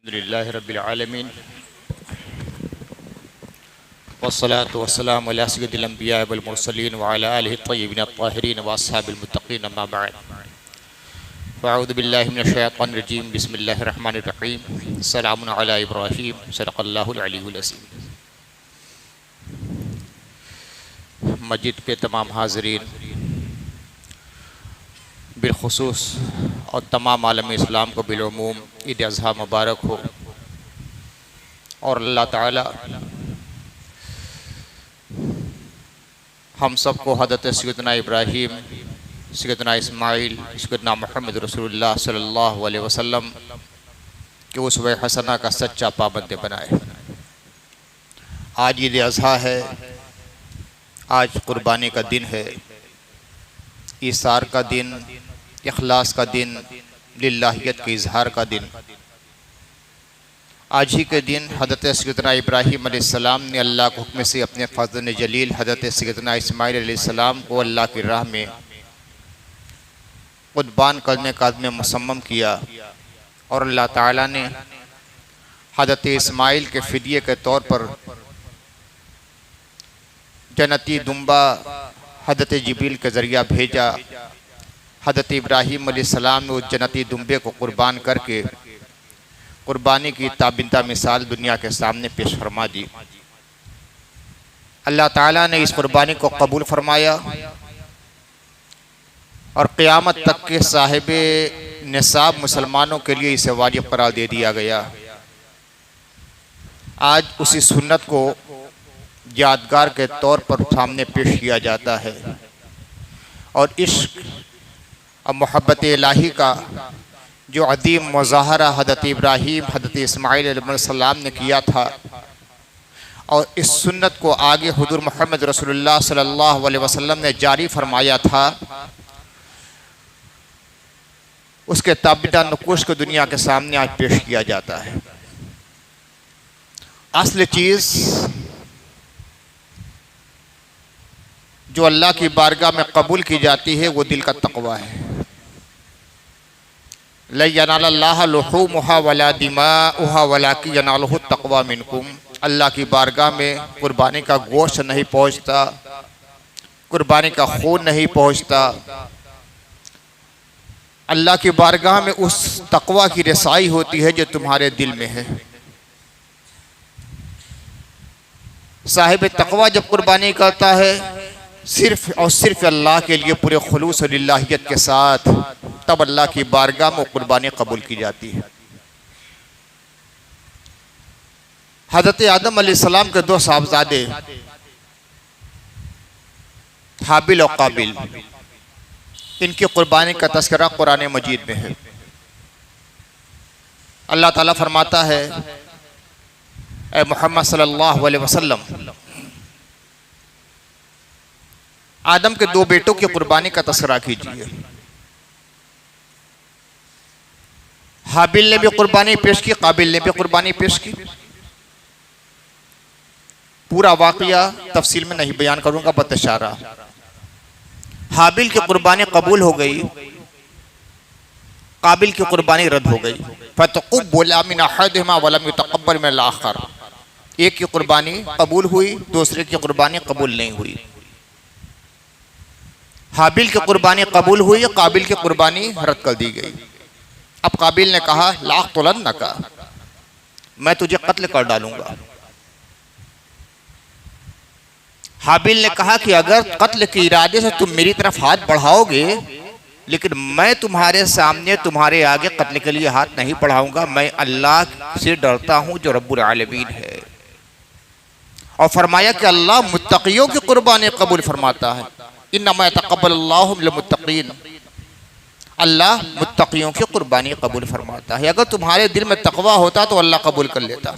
अल्हम्दुलिल्लाहि रब्बिल आलमीन वस्सलातु वस्सलामु अला सय्यिदिल अंबिया वल मुरसलीन व अला आलिहि त्वय्यिबीन अत्ताहिरीन व अस्हाबिल मुत्तकीन अम्मा बअद फ़अऊज़ु बिल्लाहि मिनश शैतानिर रजीम बिस्मिल्लाहिर रहमानिर रहीम सलामुन अला इब्राहीम सदक़ल्लाहुल अलीयुल अज़ीम। मस्जिद के तमाम हाज़रीन, बिलखुसूस और तमाम आलम इस्लाम को बिलउमूम ईद अज़हा मुबारक हो। और अल्लाह ताला हम सब को हज़रत सैयदना इब्राहीम, सैयदना इस्माइल, सैयदना मुहम्मद रसूलुल्लाह सल्लल्लाहु अलैहि वसल्लम के उसवे हसना का सच्चा पाबंद बनाए। आज ईद अज़हा है, आज कुर्बानी का दिन है, ईसार का दिन, इखलास का दिन, लिल्लाहियत के इजहार का दिन। आज ही के दिन हज़रत सैयदना इब्राहीम अलैहिस्सलाम ने अल्लाह के हुक्म से अपने फ़ज़्ल जलील हज़रत सैयदना इस्माइल अलैहिस्सलाम को अल्लाह की राह में कुर्बान करने का अज़्म मुसम्मम किया। और अल्लाह ताला ने हज़रत इस्माइल के फ़िदिये के तौर पर जन्नती दुम्बा हज़रत जिब्रील के ज़रिया भेजा। हज़रत इब्राहीम अलैहिस्सलाम ने उस जन्नती दुम्बे को कुर्बान करके कुर्बानी की ताबिंदा मिसाल दुनिया के सामने पेश फरमा दी। अल्लाह ताला ने इस कुर्बानी को कबूल फरमाया और क़यामत तक के साहिबे निसाब मुसलमानों के लिए इसे वाजिब करार दे दिया गया। आज उसी सुन्नत को यादगार के तौर पर सामने पेश किया जाता है और इश्क और मोहब्बत इलाही का जो अदीम मुज़ाहरा हज़रत इब्राहीम, हज़रत इस्माइल अलैहिस्सलाम ने किया था और इस सुन्नत को आगे हुज़ूर मोहम्मद रसूलुल्लाह सल्लल्लाहु अलैहि वसल्लम ने जारी फरमाया था, उसके ताबिदा नुकूश को दुनिया के सामने आज पेश किया जाता है। असल चीज़ जो अल्लाह की बारगाह में कबूल की जाती है वो दिल का तक़वा है। ला यनालल्लाह लुहूमुहा वला दिमाउहा वलाकिन यनालुहु तक़वा मिनकुम। अल्लाह की बारगाह में कुर्बानी का गोश्त नहीं पहुँचता, कुर्बानी का खून नहीं पहुँचता। अल्लाह की बारगाह में उस तक़वा की रसाई होती है जो तुम्हारे दिल में है। साहिब तक़वा जब कुर्बानी करता है सिर्फ और सिर्फ अल्लाह के लिए पूरे खुलूस और लिल्लाहियत के साथ, तब अल्लाह की बारगाह में कुर्बानी कबूल की जाती है। हज़रत आदम अलैहिस्सलाम के दो साहबजादे हाबिल और काबिल, इनकी कुर्बानी का तज़किरा कुरान मजीद में है। अल्लाह ताला फरमाता है, ए मोहम्मद सल्लल्लाहु अलैहि वसल्लम, आदम के दो बेटों की कुर्बानी का तज़किरा कीजिए। हाबिल ने भी कुर्बानी पेश की, काबिल ने भी कुर्बानी पेश की। पूरा वाक़या तफसील में नहीं बयान करूंगा, बतइशारा। हाबिल की कुर्बानी कबूल हो गई, काबिल की कुर्बानी रद्द हो गई। फ़तक़ुब्बिला मिन अहदिहिमा वलम युतक़ब्बल मिनल आख़र। एक की कुर्बानी कबूल हुई, दूसरे की कुर्बानी कबूल नहीं हुई। हाबिल की कुर्बानी कबूल हुई, काबिल की कुर्बानी रद्द कर दी गई। अब काबिल ने कहा, लाक़तुलन्नका, मैं तुझे कत्ल कर डालूंगा। हाबिल ने कहा कि अगर कत्ल के इरादे से तुम मेरी तरफ हाथ बढ़ाओगे, लेकिन मैं तुम्हारे सामने तुम्हारे आगे कत्ल के लिए हाथ नहीं बढ़ाऊंगा। मैं अल्लाह से डरता हूं जो रब्बुल आलमीन है। और फरमाया कि अल्लाह मुत्तक़ियों की कुर्बानी कबूल फरमाता है। इन्नमा यतक़ब्बलुल्लाहु मिनल मुत्तक़ीन। अल्लाह मुत्तक़ियों की कुर्बानी कबूल फरमाता है। अगर तुम्हारे दिल में तक़वा होता तो अल्लाह कबूल कर लेता।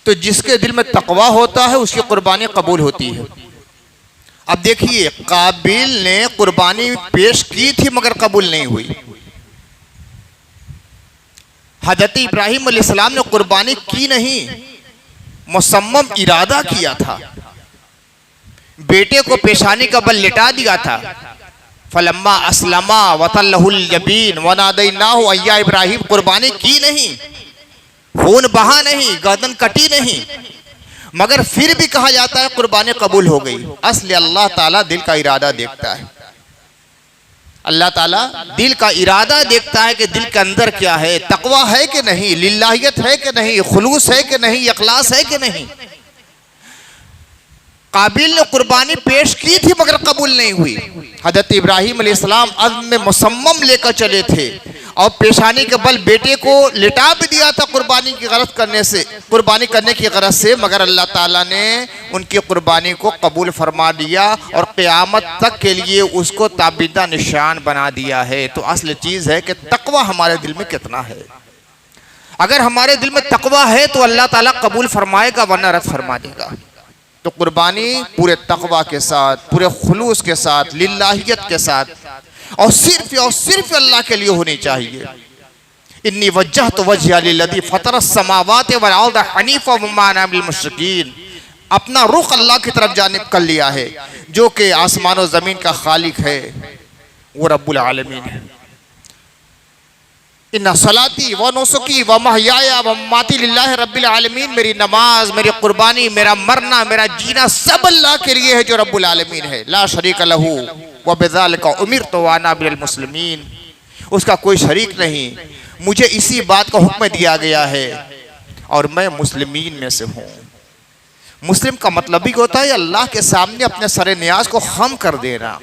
तो जिसके दिल में तक़वा होता है उसकी कुर्बानी कबूल होती है। अब देखिए, काबिल ने कुर्बानी पेश की थी मगर कबूल नहीं हुई। हज़रत इब्राहीम अलैहिस्सलाम ने कुर्बानी की नहीं, मुसम्मम इरादा किया था। बेटे को पेशानी का बल लिटा दिया था फलम्मा अस्लमा वतल्लहुल जबीन वनादैनाहु अय्या इब्राहिम, कुर्बानी की नहीं, खून बहा नहीं, गर्दन कटी नहीं, मगर फिर भी कहा जाता है कुर्बानी कबूल हो गई। असली अल्लाह ताला दिल का इरादा देखता है। अल्लाह ताला दिल का इरादा देखता है कि दिल के अंदर क्या है, तकवा है कि नहीं, लिल्लाहियत है कि नहीं, खुलूस है कि नहीं, इखलास है कि नहीं। काबिल ने कुर्बानी पेश की थी मगर कबूल नहीं हुई। हजरत इब्राहिम अलैहिस्सलाम अज़्म में मुसम्मम लेकर चले थे और पेशानी के बल बेटे को लिटा भी दिया था कुर्बानी की गरज करने से, कुर्बानी करने की गरज से, मगर अल्लाह ताला ने उनकी कुर्बानी को कबूल फरमा दिया और क़यामत तक के लिए उसको ताबिदा निशान बना दिया है। तो असल चीज़ है कि तकवा हमारे दिल में कितना है। अगर हमारे दिल में तकवा है तो अल्लाह ताला कबूल फरमाएगा, वरना रद्द फरमा देगा। तो कुर्बानी पूरे तकवा के साथ, पूरे खुलूस के साथ, लिल्लाहियत के साथ और सिर्फ अल्लाह के लिए होनी चाहिए। इन्नी वज्जहतु वजहिया लिल्लज़ी फ़तरस समावाति वल अर्ज़ हनीफ़ा वमा अना मिनल मुश्रिकीन, अपना रुख अल्लाह की तरफ जानिब कर लिया है जो कि आसमान और ज़मीन का खालिक है, वो रब्बुल आलमीन है। इन्ना सलाती व नुसुकी व महयाया व ममाती लिल्लाहि रब्बिल आलमीन, मेरी नमाज, मेरी कुर्बानी, मेरा मरना, मेरा जीना सब अल्लाह के लिए है जो रब्बुल आलमीन है। ला शरीक लहू व बिज़ालिका उमिरतु व अना मिनल मुस्लिमीन, उसका कोई शरीक नहीं, मुझे इसी बात का हुक्म दिया गया है और मैं मुस्लिमीन में से हूँ। मुस्लिम का मतलब ही होता है अल्लाह के सामने अपने सरे नियाज को खम कर देना।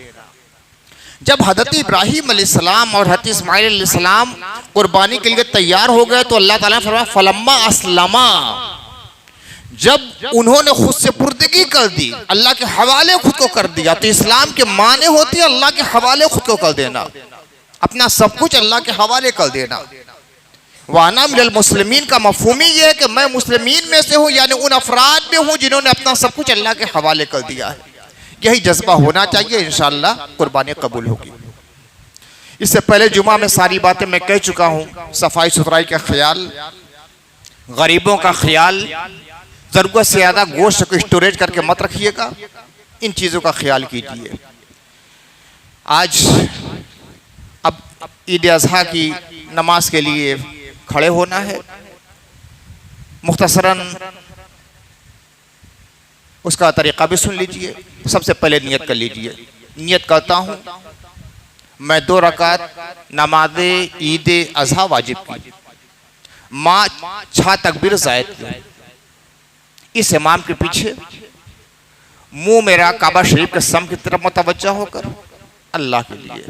जब हज़रत इब्राहीम अलैहिस्सलाम और हज़रत इस्माइल अलैहिस्सलाम कुर्बानी के लिए तैयार हो गए तो अल्लाह ताला ने फरमाया फलम्मा अस्लमा, जब उन्होंने खुद से पुर्दगी कर दी, अल्लाह के हवाले खुद को कर दिया। तो इस्लाम के माने होती है अल्लाह के हवाले खुद को कर देना, अपना सब कुछ अल्लाह के हवाले कर देना। वाना मिनल मुस्लिमीन का मफहूम ये है कि मैं मुस्लिमीन में से हूँ, यानी उन अफराद में हूँ जिन्होंने अपना सब कुछ अल्लाह के हवाले कर दिया है। यही जज्बा होना चाहिए, इंशाअल्लाह कुर्बानी कबूल होगी। इससे पहले जुमा में सारी बातें मैं कह चुका हूँ। सफाई सुथराई का ख्याल, गरीबों का ख्याल, ज़रूरत से ज़्यादा गोश्त को स्टोरेज करके मत रखिएगा, इन चीज़ों का ख्याल कीजिए। आज अब ईद अज़हा की नमाज के लिए खड़े होना है। मुख्तसरन उसका तरीक़ा भी सुन लीजिए। सबसे पहले नियत कर लीजिए। नियत करता हूँ मैं 2 रकात नमाज ईद अज़हा वाजिब की, माँ 6 तकबीर ज़ायद की, इस इमाम के पीछे मुंह मेरा काबा शरीफ के सम की तरफ मुतवज्जा होकर अल्लाह के लिए,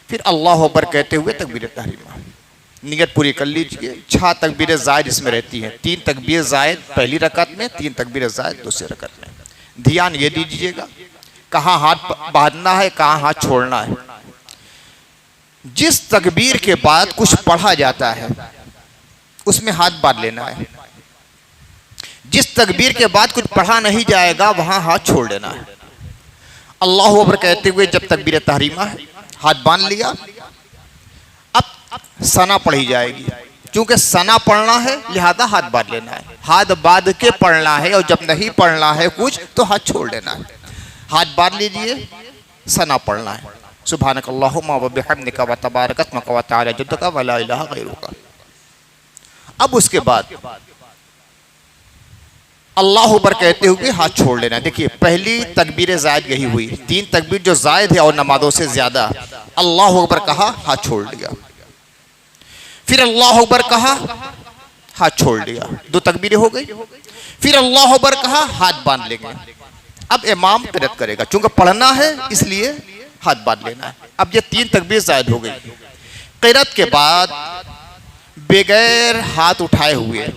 फिर अल्लाह अकबर कहते हुए तकबीर तहरीमा। नियत पूरी कर लीजिए। 6 तकबीर ज़ायद इसमें रहती हैं, 3 तकबीर ज़ायद पहली रकात में, 3 तकबीर ज़ायद दूसरी रकात में। ध्यान ये दीजिएगा कहाँ हाथ बांधना है, कहाँ हाथ छोड़ना है। जिस तकबीर के बाद कुछ पढ़ा जाता है उसमें हाथ बांध लेना है। जिस तकबीर के बाद कुछ पढ़ा नहीं जाएगा वहां हाथ छोड़ देना है। अल्लाह अकबर कहते हुए जब तकबीर तहरीमा है हाथ बांध लिया, अब सना पढ़ी जाएगी। क्योंकि सना पढ़ना है लिहाजा हाथ बांध लेना है, हाथ बांध के पढ़ना है, और जब नहीं पढ़ना है कुछ तो हाथ छोड़ देना है। हाथ बांध लीजिए, सना पढ़ना है। सुब्हानकल्लाहुम्मा व बिहम्दिका व तबारक अस्मुका व तआला जद्दुका व ला इलाहा गैरुका। अब उसके बाद अल्लाह अकबर कहते हुए हाथ छोड़ लेना। देखिए पहली तकबीर ज़ायद यही हुई, 3 तकबीर जो ज़ायद है और नमाज़ों से ज़्यादा, अल्लाह अकबर कहा हाथ छोड़ लिया, फिर अल्लाह अकबर कहा हाथ छोड़ लिया, 2 तकबीरें हो गई। फिर अल्लाह अकबर कहा हाथ बांध लेंगे। अब इमाम क़िरात करेगा, चूंकि पढ़ना है इसलिए हाथ बांध लेना है। अब ये 3 तकबीर ज़ायद हो गई। क़िरात के बाद बगैर हाथ उठाए हुए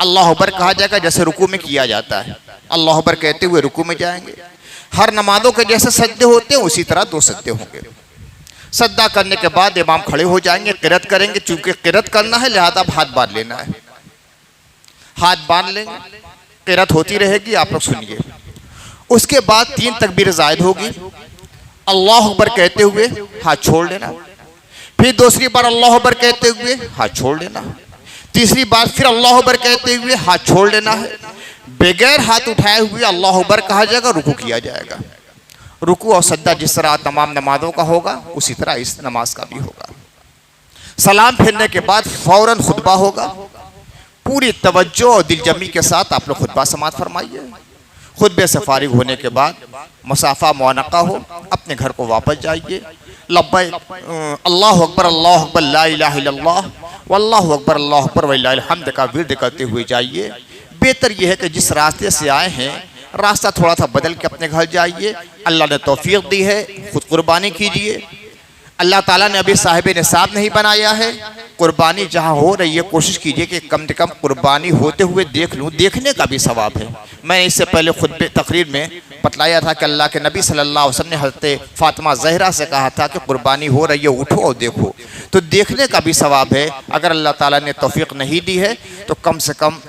अल्लाह अकबर कहा जाएगा, जैसे रुकू में किया जाता है। अल्लाह अकबर कहते हुए रुकू में जाएंगे। हर नमाज़ों के जैसे सजदे होते हैं उसी तरह 2 सजदे होंगे। सजदा करने के बाद इमाम खड़े हो जाएंगे, क़िरात करेंगे। चूंकि क़िरात करना है लिहाजा हाथ बांध लेना है। हाथ बांध लेंगे, क़िरात होती रहेगी, आप लोग सुनिए। उसके बाद 3 तकबीर ज़ायद होगी। अल्लाह अकबर कहते हुए हाथ छोड़ लेना, फिर दूसरी बार अल्लाह अकबर कहते हुए हाथ छोड़ लेना, तीसरी बार फिर अल्लाह अकबर कहते हुए हाथ छोड़ लेना है। बगैर हाथ उठाए हुए अल्लाह अकबर कहा जाएगा, रुकू किया जाएगा। रुकू और सज्दा जिस तरह तमाम नमाजों का होगा उसी तरह इस नमाज का भी होगा। सलाम फिरने के बाद फौरन खुतबा होगा। पूरी तवज्जो और दिलजमी के साथ आप लोग खुतबा समात फरमाइए। खुतबे से फारिग होने के बाद मुसाफा मुआनका हो, अपने घर को वापस जाइए। लब्बैक अल्लाहु अकबर ला इलाहा इल्लल्लाह वल्लाहु अकबर वलिल्लाहिल हम्द का विर्द करते हुए जाइए। बेहतर यह है कि जिस रास्ते से आए हैं रास्ता थोड़ा सा बदल के अपने घर जाइए। अल्लाह ने तौफीक दी है, खुद कुर्बानी कीजिए। अल्लाह ताला ने अभी साहिब निसाब नहीं बनाया है, कुर्बानी जहाँ हो रही है कोशिश कीजिए कि कम से कम कुर्बानी होते हुए देख लूँ, देखने का भी सवाब है। मैंने इससे पहले खुद तकरीर में बतलाया था कि अल्लाह के नबी सल्लल्लाहु अलैहि वसल्लम ने हज़रत फ़ातिमा ज़हरा से कहा था कि कुर्बानी हो रही है, उठो और देखो, तो देखने का भी सवाब है। अगर अल्लाह ताला ने तौफीक नहीं दी है तो कम से कम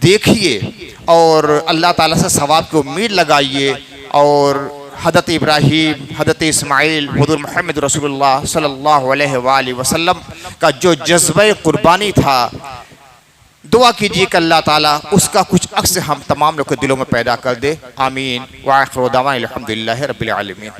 देखिए और अल्लाह ताला से सवाब की उम्मीद लगाइए। और हज़रत इब्राहीम, हज़रत इस्माइल, हुज़ूर मोहम्मद रसूलुल्लाह सल्लल्लाहु अलैहि वसल्लम का जो जज्बे कुर्बानी था, दुआ कीजिए कि अल्लाह ताला उसका कुछ अक्स हम तमाम लोग के दिलों में पैदा कर दे। आमीन व आखिर दावाना अल्हम्दुलिल्लाहि रब्बिल आलमीन।